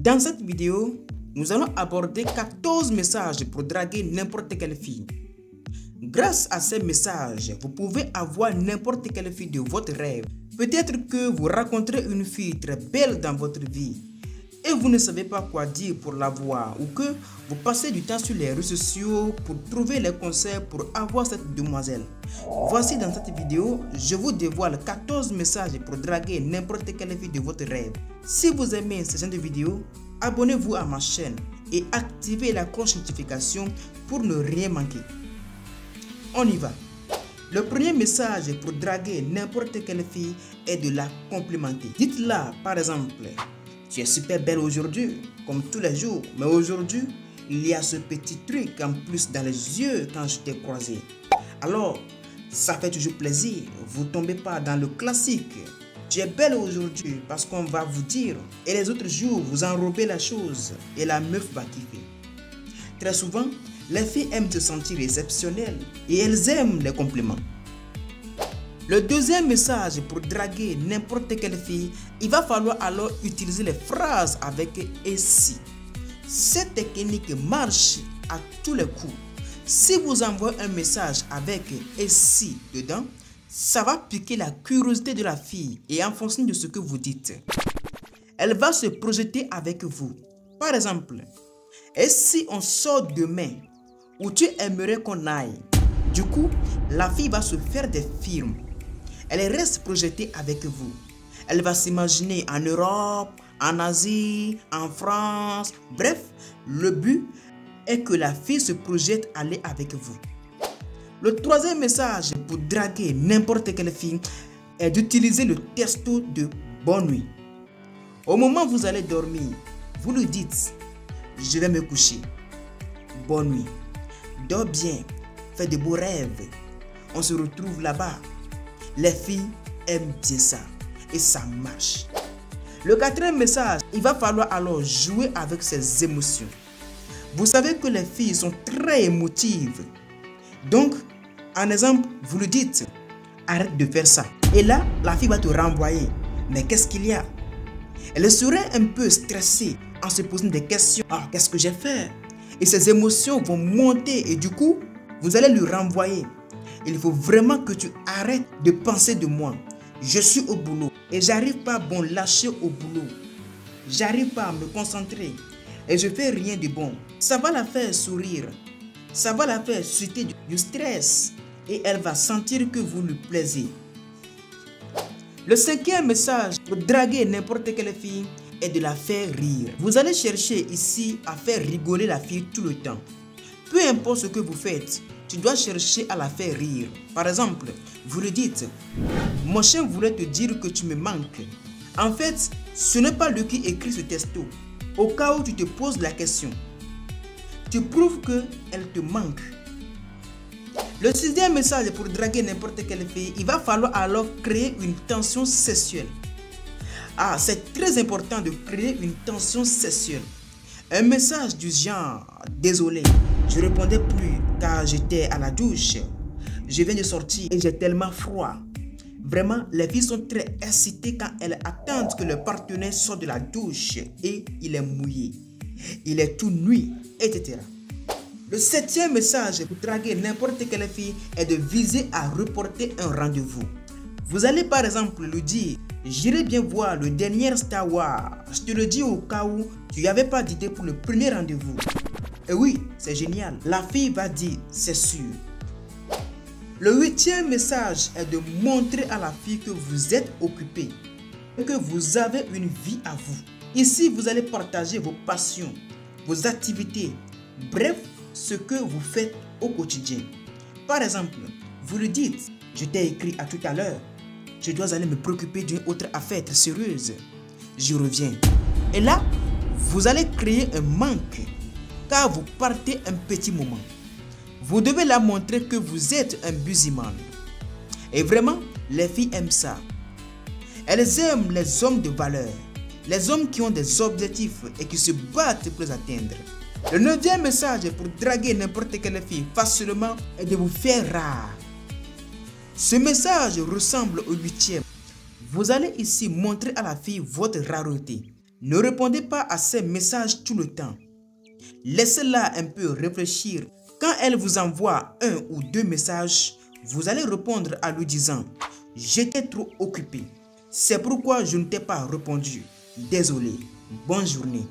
Dans cette vidéo, nous allons aborder 14 messages pour draguer n'importe quelle fille. Grâce à ces messages, vous pouvez avoir n'importe quelle fille de votre rêve. Peut-être que vous rencontrez une fille très belle dans votre vie et vous ne savez pas quoi dire pour la voir, ou que vous passez du temps sur les réseaux sociaux pour trouver les conseils pour avoir cette demoiselle. Voici dans cette vidéo, je vous dévoile 14 messages pour draguer n'importe quelle fille de votre rêve. Si vous aimez ce genre de vidéo, abonnez-vous à ma chaîne et activez la cloche notification pour ne rien manquer. On y va. Le premier message pour draguer n'importe quelle fille est de la complimenter. Dites-la par exemple: tu es super belle aujourd'hui, comme tous les jours, mais aujourd'hui, il y a ce petit truc en plus dans les yeux quand je t'ai croisé. Alors, ça fait toujours plaisir, vous ne tombez pas dans le classique. Tu es belle aujourd'hui parce qu'on va vous dire, et les autres jours, vous enrobez la chose et la meuf va kiffer. Très souvent, les filles aiment se sentir exceptionnelles et elles aiment les compliments. Le deuxième message pour draguer n'importe quelle fille, il va falloir alors utiliser les phrases avec « et si ». Cette technique marche à tous les coups. Si vous envoyez un message avec « et si » dedans, ça va piquer la curiosité de la fille et en fonction de ce que vous dites, elle va se projeter avec vous. Par exemple, « et si on sort demain où tu aimerais qu'on aille ?» Du coup, la fille va se faire des films. Elle reste projetée avec vous. Elle va s'imaginer en Europe, en Asie, en France. Bref, le but est que la fille se projette à aller avec vous. Le troisième message pour draguer n'importe quelle fille est d'utiliser le texto de bonne nuit. Au moment où vous allez dormir, vous lui dites: je vais me coucher. Bonne nuit. Dors bien. Fais de beaux rêves. On se retrouve là-bas. Les filles aiment bien ça et ça marche. Le quatrième message, il va falloir alors jouer avec ses émotions. Vous savez que les filles sont très émotives. Donc, en exemple, vous lui dites: arrête de faire ça. Et là, la fille va te renvoyer. Mais qu'est-ce qu'il y a? Elle serait un peu stressée en se posant des questions. Ah, qu'est-ce que j'ai fait? Et ses émotions vont monter et du coup, vous allez lui renvoyer. Il faut vraiment que tu arrêtes de penser de moi. Je suis au boulot et j'arrive pas à bon lâcher au boulot. J'arrive pas à me concentrer et je fais rien de bon. Ça va la faire sourire. Ça va la faire susciter du stress et elle va sentir que vous lui plaisez. Le cinquième message pour draguer n'importe quelle fille est de la faire rire. Vous allez chercher ici à faire rigoler la fille tout le temps. Peu importe ce que vous faites, tu dois chercher à la faire rire. Par exemple, vous lui dites: mon chien voulait te dire que tu me manques. En fait, ce n'est pas lui qui écrit ce texto. Au cas où tu te poses la question, tu prouves qu'elle te manque. Le sixième message pour draguer n'importe quelle fille, il va falloir alors créer une tension sexuelle. Ah, c'est très important de créer une tension sexuelle. Un message du genre: désolé, je ne répondais plus car j'étais à la douche. Je viens de sortir et j'ai tellement froid. Vraiment, les filles sont très excitées quand elles attendent que le partenaire sorte de la douche et il est mouillé. Il est tout nu, etc. Le septième message pour draguer n'importe quelle fille est de viser à reporter un rendez-vous. Vous allez par exemple lui dire: j'irai bien voir le dernier Star Wars. Je te le dis au cas où tu n'avais pas d'idée pour le premier rendez-vous. Et oui, c'est génial. La fille va dire: c'est sûr. Le huitième message est de montrer à la fille que vous êtes occupé et que vous avez une vie à vous. Ici, vous allez partager vos passions, vos activités, bref, ce que vous faites au quotidien. Par exemple, vous lui dites: je t'ai écrit à tout à l'heure. Je dois aller me préoccuper d'une autre affaire très sérieuse. Je reviens. Et là, vous allez créer un manque car vous partez un petit moment. Vous devez la montrer que vous êtes un busyman. Et vraiment, les filles aiment ça. Elles aiment les hommes de valeur, les hommes qui ont des objectifs et qui se battent pour les atteindre. Le neuvième message pour draguer n'importe quelle fille facilement est de vous faire rare. Ce message ressemble au huitième. Vous allez ici montrer à la fille votre rareté. Ne répondez pas à ces messages tout le temps. Laissez-la un peu réfléchir. Quand elle vous envoie 1 ou 2 messages, vous allez répondre à lui disant « J'étais trop occupé. C'est pourquoi je ne t'ai pas répondu. Désolé. Bonne journée. »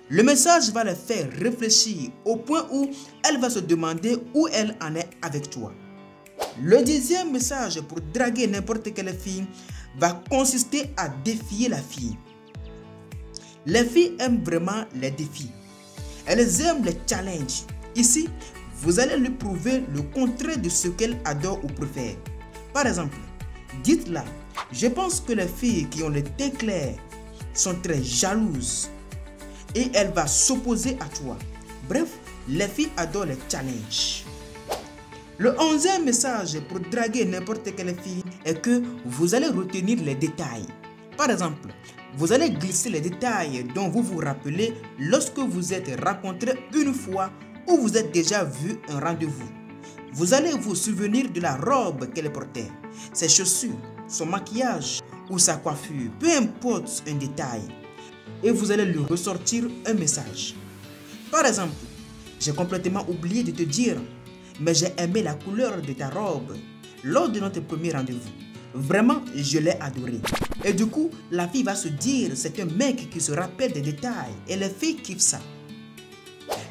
Le message va la faire réfléchir au point où elle va se demander où elle en est avec toi. Le 10e message pour draguer n'importe quelle fille va consister à défier la fille. Les filles aiment vraiment les défis. Elles aiment les challenges. Ici, vous allez lui prouver le contraire de ce qu'elle adore ou préfère. Par exemple, dites-la, je pense que les filles qui ont le teint clair sont très jalouses et elle va s'opposer à toi. Bref, les filles adorent les challenges. Le 11e message pour draguer n'importe quelle fille est que vous allez retenir les détails. Par exemple, vous allez glisser les détails dont vous vous rappelez lorsque vous êtes rencontrés une fois ou vous êtes déjà vu un rendez-vous. Vous allez vous souvenir de la robe qu'elle portait, ses chaussures, son maquillage ou sa coiffure, peu importe un détail. Et vous allez lui ressortir un message. Par exemple, j'ai complètement oublié de te dire, mais j'ai aimé la couleur de ta robe lors de notre premier rendez-vous. Vraiment, je l'ai adoré. Et du coup, la fille va se dire, c'est un mec qui se rappelle des détails et les filles kiffent ça.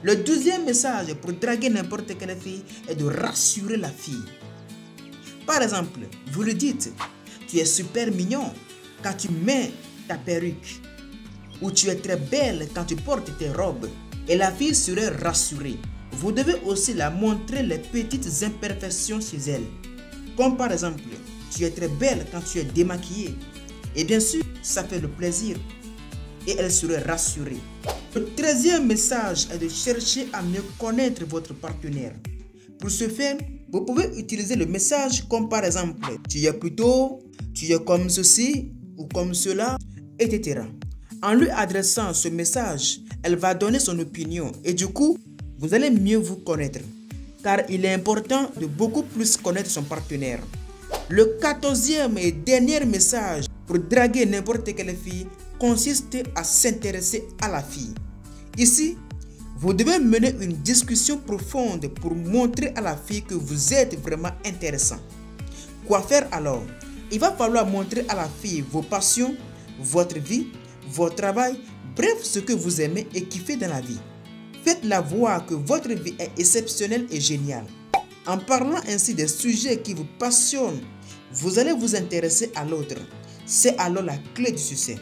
Le 12e message pour draguer n'importe quelle fille est de rassurer la fille. Par exemple, vous lui dites, tu es super mignon quand tu mets ta perruque. Ou tu es très belle quand tu portes tes robes. Et la fille serait rassurée. Vous devez aussi la montrer les petites imperfections chez elle. Comme par exemple, tu es très belle quand tu es démaquillée. Et bien sûr, ça fait le plaisir. Et elle serait rassurée. Le 13e message est de chercher à mieux connaître votre partenaire. Pour ce faire, vous pouvez utiliser le message comme par exemple, tu es plutôt, tu es comme ceci ou comme cela, etc. En lui adressant ce message, elle va donner son opinion et du coup, vous allez mieux vous connaître. Car il est important de beaucoup plus connaître son partenaire. Le 14e et dernier message pour draguer n'importe quelle fille consiste à s'intéresser à la fille. Ici, vous devez mener une discussion profonde pour montrer à la fille que vous êtes vraiment intéressant. Quoi faire alors? Il va falloir montrer à la fille vos passions, votre vie, votre travail, bref ce que vous aimez et kiffez dans la vie. Faites-la voir que votre vie est exceptionnelle et géniale. En parlant ainsi des sujets qui vous passionnent, vous allez vous intéresser à l'autre. C'est alors la clé du succès.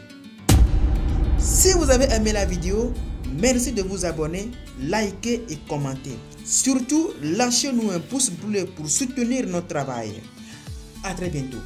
Si vous avez aimé la vidéo, merci de vous abonner, liker et commenter. Surtout, lâchez-nous un pouce bleu pour soutenir notre travail. À très bientôt.